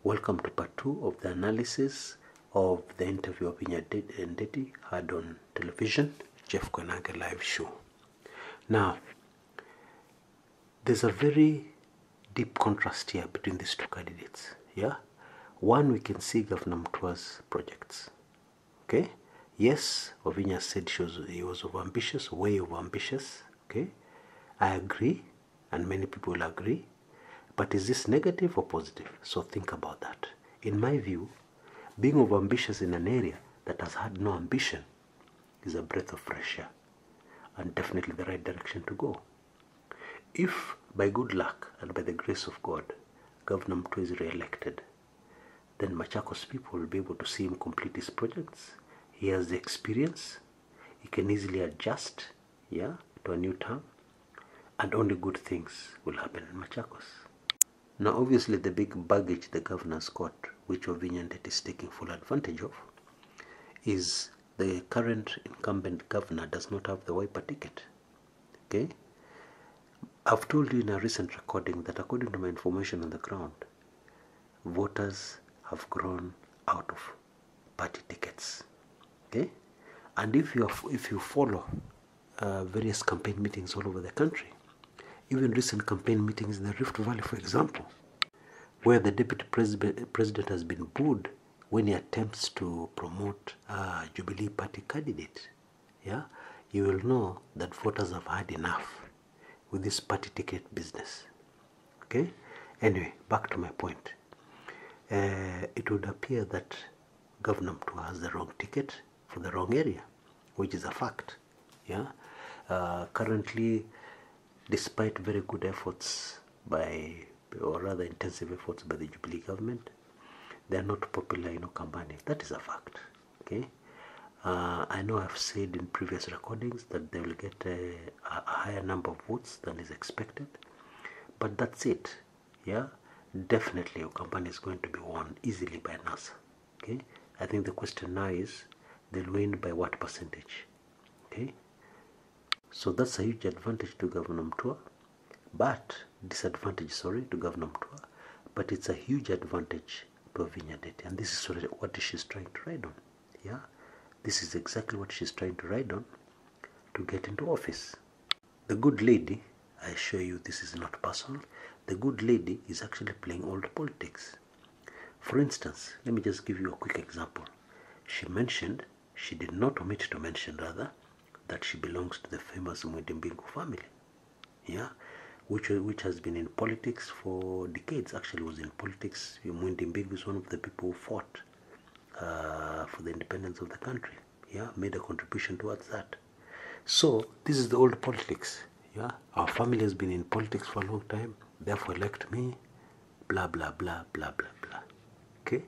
Welcome to part 2 of the analysis of the interview Wavinya JKL had on television, Jeff Koinange live show. Now, there's a very deep contrast here between these two candidates. Yeah, one, we can see Governor Mtua's projects. Okay, yes, Wavinya said he was overambitious, way overambitious. Okay, I agree, and many people will agree. But is this negative or positive? So think about that. In my view, being overambitious in an area that has had no ambition is a breath of fresh air and definitely the right direction to go. If by good luck and by the grace of God, Governor Mtua is re-elected, then Machakos people will be able to see him complete his projects. He has the experience. He can easily adjust, to a new term, and only good things will happen in Machakos. Now, obviously, the big baggage the governor's got, which Wavinya JKL is taking full advantage of, is the current incumbent governor does not have the wiper ticket. Okay? I've told you in a recent recording that according to my information on the ground, voters have grown out of party tickets. Okay? And if you follow various campaign meetings all over the country, even recent campaign meetings in the Rift Valley, for example, where the deputy president has been booed when he attempts to promote a Jubilee Party candidate, you will know that voters have had enough with this party ticket business. Okay? Anyway, back to my point. It would appear that Governor Mtua has the wrong ticket for the wrong area, which is a fact. Currently, despite very good efforts or rather intensive efforts by the Jubilee government, they are not popular in Ukambani. That is a fact. Okay, I know I've said in previous recordings that they will get a higher number of votes than is expected, but that's it. Definitely Ukambani is going to be won easily by NASA. Okay, I think the question now is they'll win by what percentage. Okay, so that's a huge advantage to Governor Mtua, disadvantage to Governor Mtua, but it's a huge advantage to Wavinya JKL, and this is what she's trying to ride on. This is exactly what she's trying to ride on to get into office. The good lady, I assure you this is not personal, the good lady is actually playing old politics. For instance, let me just give you a quick example. She did not omit to mention rather, that she belongs to the famous Mwindimbingu family, which has been in politics for decades. Actually was in politics. Mwindimbingu is one of the people who fought for the independence of the country, made a contribution towards that. So this is the old politics. Our family has been in politics for a long time, therefore elect me, blah blah blah blah blah blah. Okay,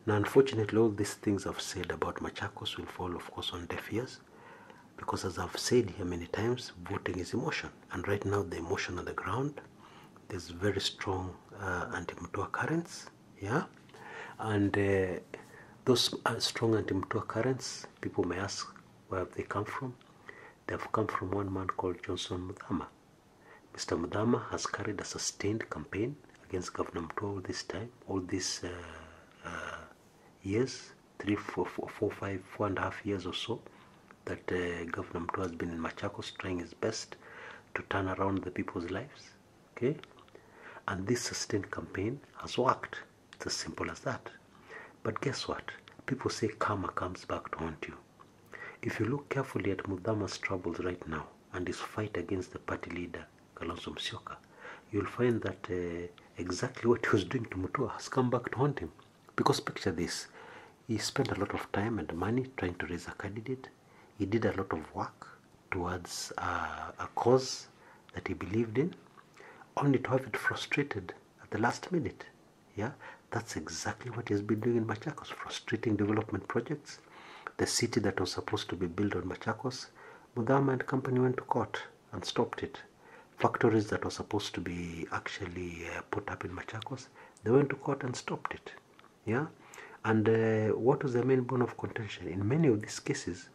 now unfortunately all these things I've said about Machakos will fall of course on deaf ears, because as I've said here many times, voting is emotion, and right now the emotion on the ground, there's very strong anti-Mtua currents, and those strong anti-Mtua currents, people may ask where have they come from. They have come from one man called Johnson Muthama. Mr. Muthama has carried a sustained campaign against Governor Mtua all these years, 4.5 years or so, that Governor Mtua has been in Machakos trying his best to turn around the people's lives. Okay? And this sustained campaign has worked. It's as simple as that. But guess what? People say karma comes back to haunt you. If you look carefully at Muthama's troubles right now and his fight against the party leader, Kalonzo Musyoka, you'll find that exactly what he was doing to Mtua has come back to haunt him. Because picture this, he spent a lot of time and money trying to raise a candidate. He did a lot of work towards a cause that he believed in, only to have it frustrated at the last minute. That's exactly what he has been doing in Machakos, frustrating development projects. The city that was supposed to be built on Machakos, Muthama and company went to court and stopped it. Factories that were supposed to be actually put up in Machakos, they went to court and stopped it. And what was the main bone of contention? In many of these cases,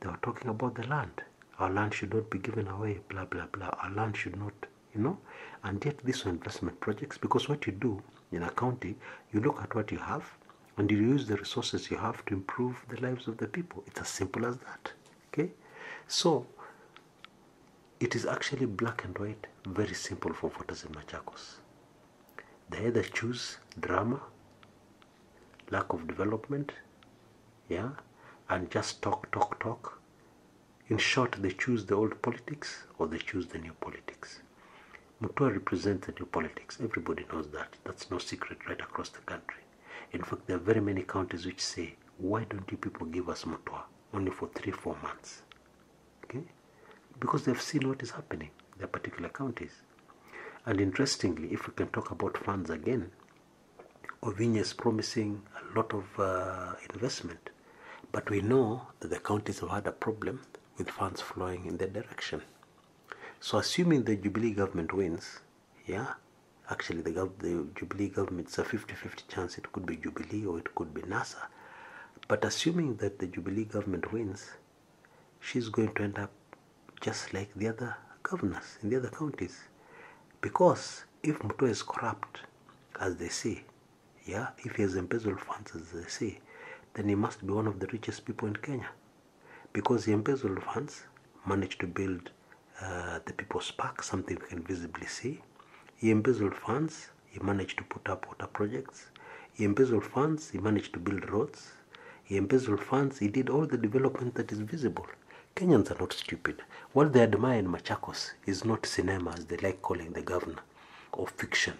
they were talking about the land. Our land should not be given away, blah, blah, blah. Our land should not, and yet these were investment projects, because what you do in a county, you look at what you have and you use the resources you have to improve the lives of the people. It's as simple as that. Okay? So, it is actually black and white, very simple for voters in Machakos. They either choose drama, lack of development, yeah, and just talk. In short, they choose the old politics or they choose the new politics. Mutua represents the new politics. Everybody knows that. That's no secret right across the country. In fact, there are very many counties which say, why don't you people give us Mutua only for 3-4 months? Okay? Because they've seen what is happening in their particular counties. And interestingly, if we can talk about funds again, Wavinya is promising a lot of investment. But we know that the counties have had a problem with funds flowing in their direction. So assuming the Jubilee government wins, yeah, actually the Jubilee government, it's a 50-50 chance it could be Jubilee or it could be NASA. But assuming that the Jubilee government wins, she's going to end up just like the other governors in the other counties. Because if Mutua is corrupt, as they say, yeah, if he has embezzled funds, as they say, then he must be one of the richest people in Kenya. Because he embezzled funds, managed to build the People's Park, something we can visibly see. He embezzled funds, he managed to put up water projects. He embezzled funds, he managed to build roads. He embezzled funds, he did all the development that is visible. Kenyans are not stupid. What they admire in Machakos is not cinema, as they like calling the governor, or fiction,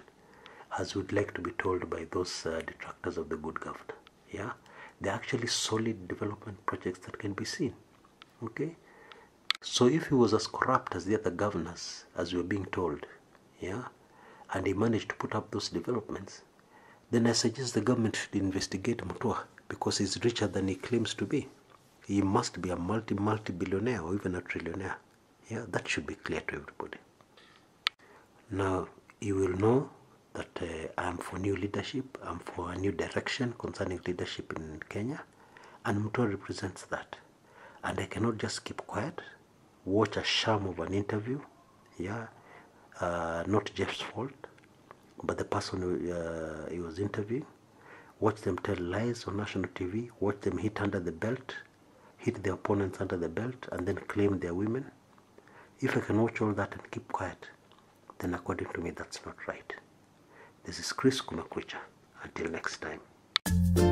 as would like to be told by those detractors of the good governor. Yeah, they're actually solid development projects that can be seen. Okay, so if he was as corrupt as the other governors, as we were being told, yeah, and he managed to put up those developments, then I suggest the government should investigate Mutua, because he's richer than he claims to be. He must be a multi-billionaire or even a trillionaire. Yeah, that should be clear to everybody. Now, you will know that I'm for new leadership. I'm for a new direction concerning leadership in Kenya. And Mutua represents that. And I cannot just keep quiet, watch a sham of an interview. Yeah, not Jeff's fault, but the person he was interviewing. Watch them tell lies on national TV. Watch them hit under the belt, hit their opponents under the belt, and then claim they're women. If I can watch all that and keep quiet, then according to me, that's not right. This is Chris Kumakwicha. Until next time.